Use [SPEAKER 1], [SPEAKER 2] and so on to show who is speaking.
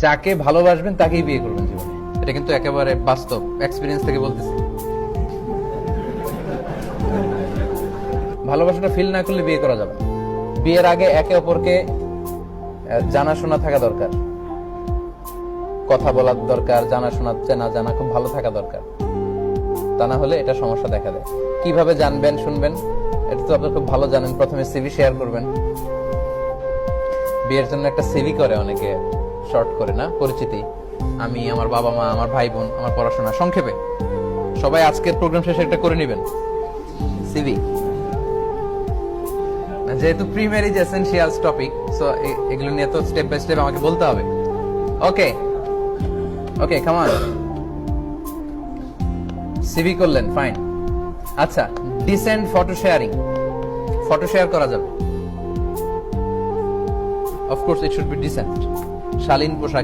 [SPEAKER 1] যাকে ভালোবাসবেন তাকেই বিয়ে করবেন জীবনে। এটা কিন্তু একেবারে বাস্তব এক্সপিরিয়েন্স থেকে বলতেছি। ভালোবাসাটা ফিল না করলে বিয়ে করা যাবে না। বিয়ের আগে একে অপরকে জানাশোনা থাকা দরকার, কথা বলার দরকার, জানাশোনা চেনা জানা খুব ভালো থাকা দরকার। তা না হলে এটা সমস্যা দেখা দেয়। কিভাবে জানবেন শুনবেন এটা তো আপনি খুব ভালো জানেন। প্রথমে সিভি শেয়ার করবেন। বিয়ের জন্য একটা সিভি করে অনেকে, শর্ট করে না, পরিচিতি, আমি, আমার বাবা মা, আমার ভাই বোন, আমার পড়াশোনা, সংক্ষেপে। সবাই আজকের প্রোগ্রাম শেষে একটা করে নেবেন সিভি। যেহেতু pre marriage essentials topic, so এগুলো নিয়ে তো স্টেপ বাই স্টেপ আমাকে বলতে হবে। Okay okay, come on. CV করলেন, ফাইন। আচ্ছা, decent photo sharing, photo share করা যাবে। Of course it should be decent. শালীন পোশাক